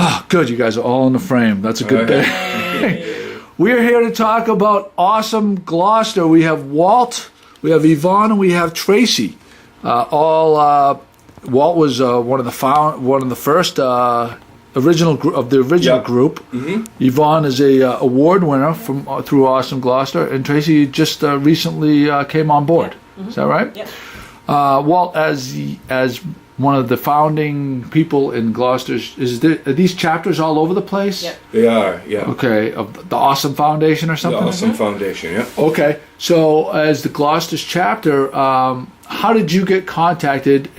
Oh, good. You guys are all in the frame. That's a good day. We're here to talk about awesome Gloucester. We have Walt, we have Yvonne, and we have Tracy. Walt was one of the first original group. Mm-hmm. Yvonne is a award winner from through Awesome Gloucester, and Tracy just recently came on board. Yeah. Mm-hmm. Is that right? Yeah. Walt, as one of the founding people in Gloucester, are these chapters all over the place? Yep. They are, yeah. Okay, of the Awesome Foundation or something? The Awesome Foundation, yeah. Okay, so as the Gloucester's chapter, how did you get contacted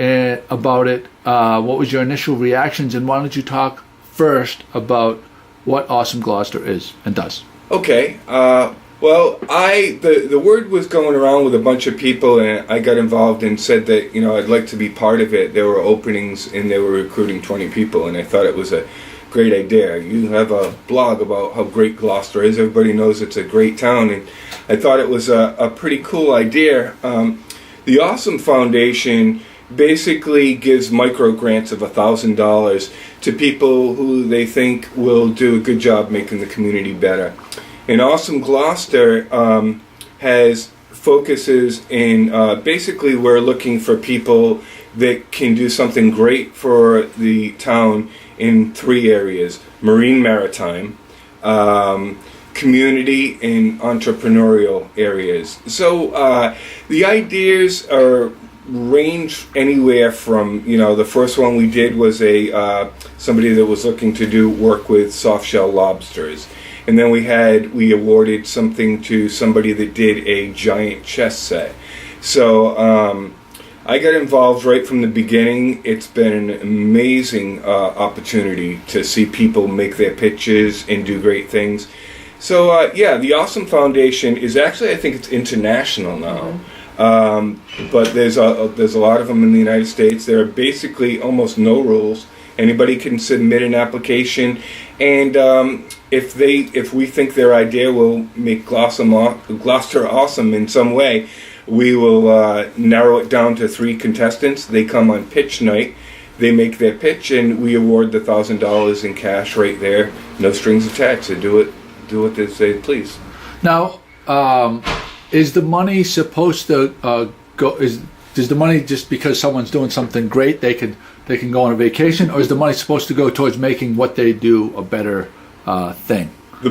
about it? What was your initial reactions? And why don't you talk first about what Awesome Gloucester is and does? Okay, well, the word was going around with a bunch of people, and I got involved and said that, I'd like to be part of it. There were openings, and they were recruiting 20 people, and I thought it was a great idea. You have a blog about how great Gloucester is. Everybody knows it's a great town, and I thought it was a pretty cool idea. The Awesome Foundation basically gives micro grants of $1,000 to people who they think will do a good job making the community better. And Awesome Gloucester focuses in basically we're looking for people that can do something great for the town in 3 areas: marine maritime, community, and entrepreneurial areas. So the ideas range anywhere from, the first one we did was somebody that was looking to do work with soft shell lobsters. And then we awarded something to somebody that did a giant chess set. So I got involved right from the beginning. It's been an amazing opportunity to see people make their pitches and do great things. So the Awesome Foundation is actually, I think it's international now. Mm-hmm. But there's a lot of them in the United States. There are basically almost no rules. Anybody can submit an application, and if we think their idea will make Gloucester awesome in some way, we will narrow it down to 3 contestants. They come on pitch night, they make their pitch, and we award the $1,000 in cash right there, no strings attached. They do what they say, please. Now, is the money supposed to go? Does the money just because someone's doing something great they can go on a vacation, or is the money supposed to go towards making what they do a better thing? The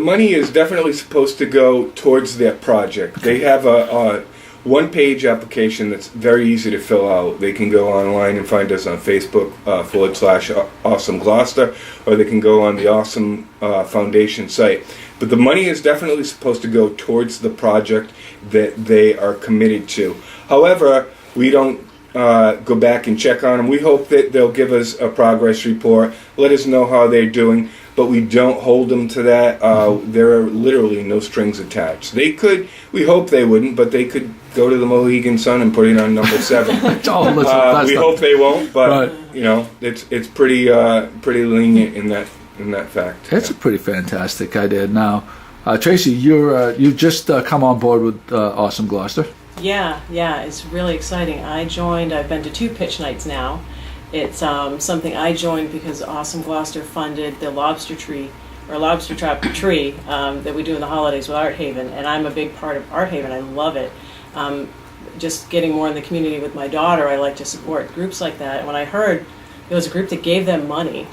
money is definitely supposed to go towards their project. They have a one-page application that's very easy to fill out. They can go online and find us on Facebook /Awesome Gloucester, or they can go on the Awesome Foundation site. But the money is definitely supposed to go towards the project that they are committed to. However, we don't go back and check on them. We hope that they'll give us a progress report, let us know how they're doing, but we don't hold them to that. There are literally no strings attached. They could, we hope they wouldn't, but they could go to the Mohegan Sun and put it on number 7. We hope they won't, but it's pretty lenient in that fact. It's a pretty fantastic idea. Now, Tracy, you've just come on board with Awesome Gloucester. Yeah, it's really exciting. I've been to 2 pitch nights now. It's something I joined because Awesome Gloucester funded the lobster trap tree that we do in the holidays with Art Haven, and I'm a big part of Art Haven. I love it. Just getting more in the community with my daughter, I like to support groups like that. And when I heard there was a group that gave them money,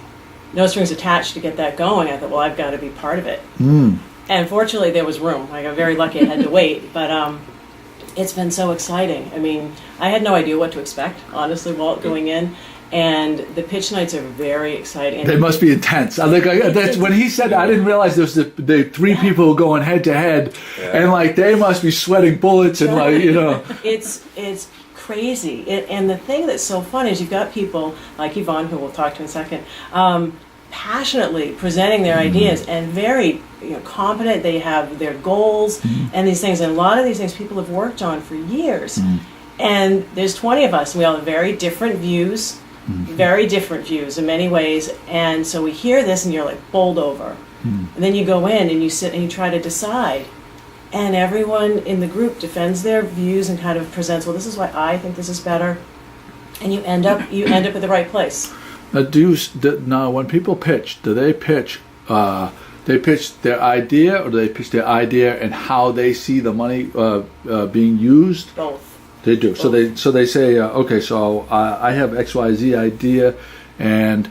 no strings attached, to get that going, I thought, well, I've got to be part of it. And fortunately, there was room. I got very lucky I had to wait, but it's been so exciting. I mean, I had no idea what to expect, honestly, Walt, going in. And the pitch nights are very exciting. They must be intense. That's when he said that, I didn't realize there was the 3 people going head to head, and they must be sweating bullets and It's crazy. And the thing that's so fun is you've got people like Yvonne, who we'll talk to in a second, passionately presenting their ideas and very competent. They have their goals and these things. And a lot of these things people have worked on for years. And there's 20 of us, and we all have very different views. Very different views in many ways, and so we hear this and you're like bowled over, and then you go in and you sit and you try to decide, and everyone in the group defends their views and kind of presents, well, this is why I think this is better, and you end up at the right place. Now, when people pitch, do they pitch? They pitch their idea, or do they pitch their idea and how they see the money being used? Both. They do. So they say, okay, so I have XYZ idea, and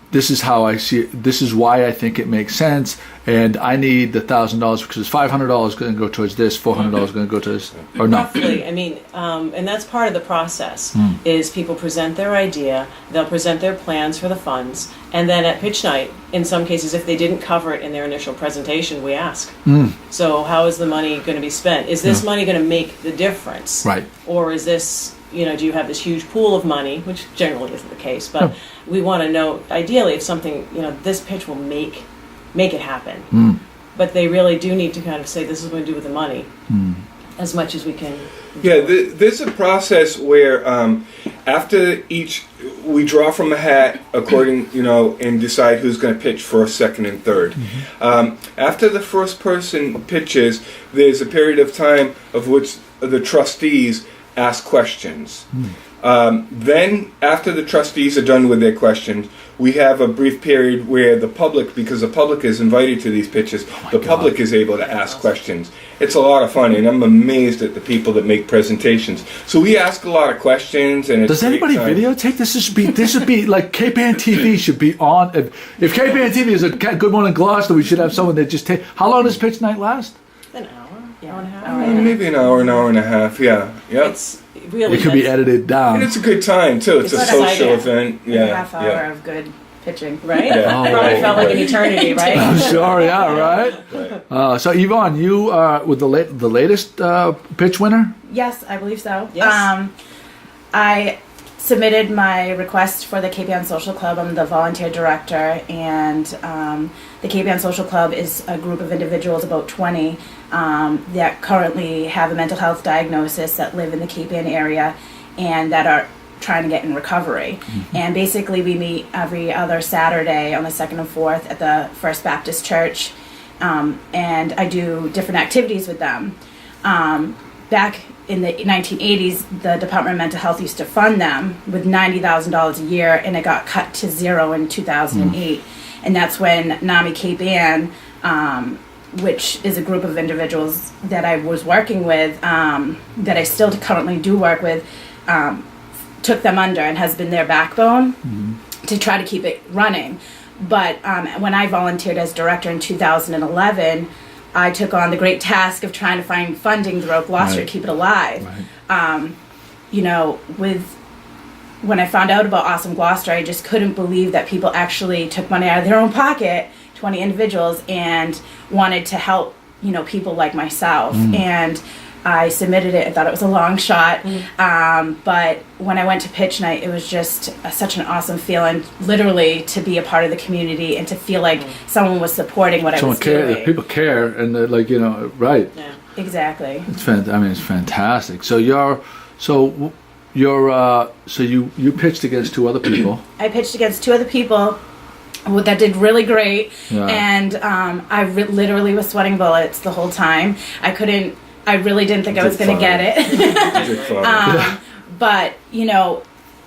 this is how I see it. This is why I think it makes sense, and I need the $1,000 because $500 is going to go towards this, $400 is going to go to this, or not. Roughly, I mean, and that's part of the process, is people present their idea, they'll present their plans for the funds, and then at pitch night, in some cases, if they didn't cover it in their initial presentation, we ask. So how is the money going to be spent? Is this money going to make the difference? Right. Or is this, do you have this huge pool of money, which generally isn't the case, but we want to know, ideally, if something, this pitch will make it happen. But they really do need to kind of say, this is what we do with the money, as much as we can. Yeah, there's a process where after each, we draw from a hat according, and decide who's going to pitch first, second, and third. After the first person pitches, there's a period of time of which the trustees ask questions. Then, after the trustees are done with their questions, we have a brief period where the public, because the public is invited to these pitches, the public is able to ask questions. It's a lot of fun, and I'm amazed at the people that make presentations. So we ask a lot of questions, and it's Does anybody videotape this? This should be like Cape Ann TV should be on. If Cape Ann TV is a Good Morning Gloucester, we should have someone that just take. How long does pitch night last? An hour and a half. Maybe an hour and a half. Yeah. It's really. It could be edited down. And it's a good time too. It's a It's social like event. A Yeah. half hour of good pitching. Right? Yeah. Oh, Probably felt like an eternity, right? I'm sure, yeah, right. So Yvonne, you with the latest pitch winner. Yes, I believe so. Yes. I submitted my request for the Cape Ann Social Club. I'm the volunteer director, and the Cape Ann Social Club is a group of individuals, about 20, that currently have a mental health diagnosis, that live in the Cape Ann area, and that are trying to get in recovery. And basically we meet every other Saturday on the 2nd and 4th at the First Baptist Church, and I do different activities with them. Back in the 1980s, the Department of Mental Health used to fund them with $90,000 a year, and it got cut to zero in 2008. And that's when NAMI Cape Ann, which is a group of individuals that I was working with, that I still currently do work with, took them under and has been their backbone to try to keep it running. But when I volunteered as director in 2011, I took on the great task of trying to find funding throughout Gloucester to keep it alive. When I found out about Awesome Gloucester, I just couldn't believe that people actually took money out of their own pocket, 20 individuals, and wanted to help, people like myself. And I submitted it. I thought it was a long shot. But when I went to pitch night, it was just such an awesome feeling, literally, to be a part of the community and to feel like someone was supporting what I was doing. People care, and they're like, right. Yeah. Exactly. It's fantastic. So you pitched against two other people. I pitched against two other people that did really great, and I literally was sweating bullets the whole time. I really didn't think I was going to get it. But,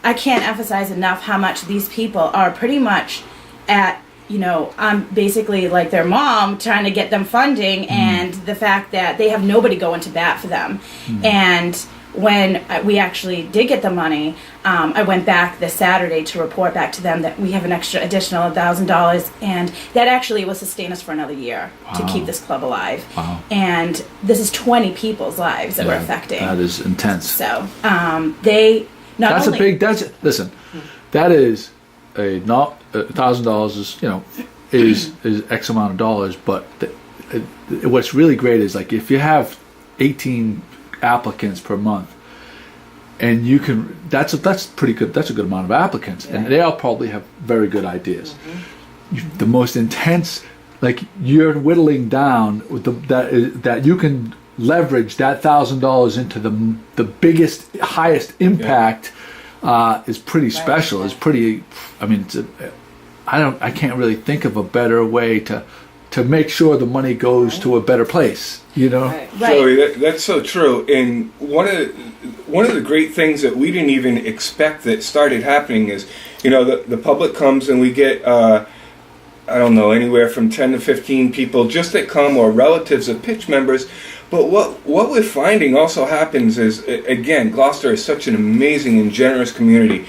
I can't emphasize enough how much these people are pretty much at, I'm basically like their mom trying to get them funding, and the fact that they have nobody going to bat for them. And when we actually did get the money, I went back this Saturday to report back to them that we have an additional $1,000, and that actually will sustain us for another year to keep this club alive. Wow. And this is 20 people's lives that we're affecting. That is intense. So they not That's only a big. Listen. That is $1,000 is X amount of dollars, but what's really great is like if you have 18 applicants per month, and you can that's pretty good. That's a good amount of applicants, and they all probably have very good ideas. The most intense, like you're whittling down with that you can leverage that $1,000 into the biggest, highest impact is pretty special. It's pretty. I mean, I can't really think of a better way to make sure the money goes to a better place. Right. Joey, that's so true. And one of the great things that we didn't even expect that started happening is you know, the public comes and we get, I don't know, anywhere from 10 to 15 people just that come, or relatives of pitch members. But what we're finding also happens is, again, Gloucester is such an amazing and generous community.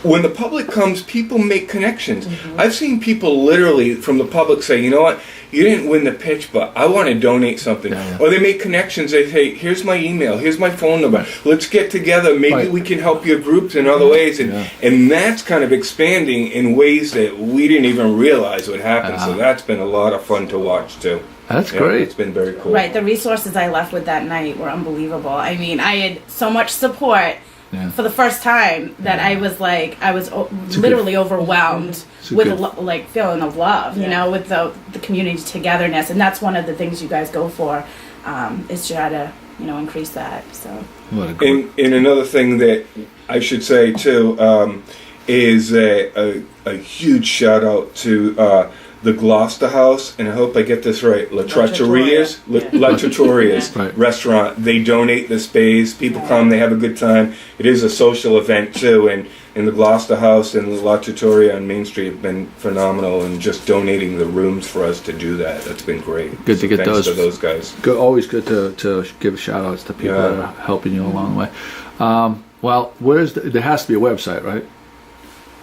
When the public comes, people make connections. I've seen people literally from the public say, you know what, you didn't win the pitch, but I want to donate something. Or they make connections. They say, here's my email, here's my phone number. Let's get together. Maybe we can help your groups in other ways. And that's kind of expanding in ways that we didn't even realize would happen. So that's been a lot of fun to watch, too. That's great. It's been very cool. Right, the resources I left with that night were unbelievable. I mean, I had so much support for the first time that I was literally overwhelmed with like feeling of love, you know, with the community togetherness, and that's one of the things you guys go for, is to try to, you know, increase that. So. And another thing that I should say too is a huge shout out to the Gloucester House, and I hope I get this right, La Trattoria's restaurant. They donate the space, people come, they have a good time. It is a social event too, and the Gloucester House and the La Trattoria on Main Street have been phenomenal, and just donating the rooms for us to do that. That's been great. Good to get thanks to those guys. Always good to give shout outs to people that are helping you along the way. Well, there has to be a website, right?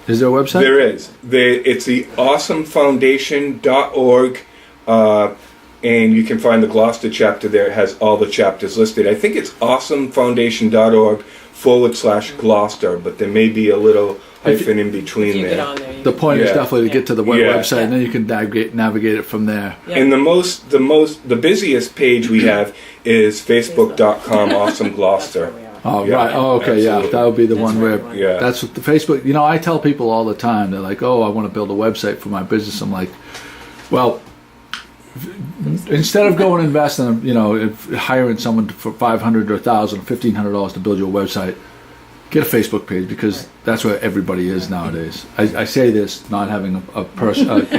Is there a website? There is. It's the awesomefoundation.org, and you can find the Gloucester chapter there. It has all the chapters listed. I think it's awesomefoundation.org/Gloucester, but there may be a little hyphen in between Get there. on there. The point is definitely to get to the website, and then you can navigate it from there. And the busiest page we have is facebook.com Awesome Gloucester. Oh, right. Oh, okay. Absolutely. Yeah, that would be the That's one the where. right one. Yeah. That's what the Facebook. You know, I tell people all the time. They're like, "Oh, I want to build a website for my business." I'm like, "Well, instead of going and investing, you know, hiring someone for $500 or $1,000, $1,500 to build your website, get a Facebook page, because that's where everybody is nowadays." I say this not having a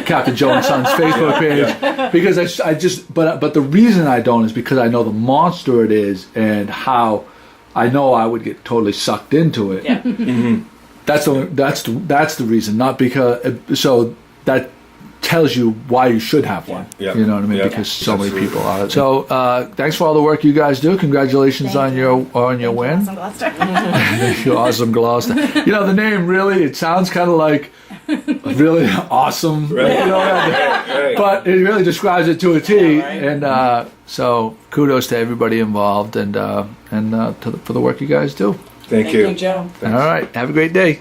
Captain Joe and Sons Facebook page, because I just but the reason I don't is because I know the monster it is, and how I know I would get totally sucked into it. Yeah. That's the reason, not because. So that tells you why you should have one. Yeah. You know what I mean? Yeah. Because so many people are. So thanks for all the work you guys do. Congratulations on your win. Awesome Gloucester. You're Awesome Gloucester. You know, the name really, it sounds kind of like really awesome. Right. You know, Right. but it really describes it to a T. Yeah, right. And so kudos to everybody involved, and for the work you guys do. Thank you. Joe. All right. Have a great day.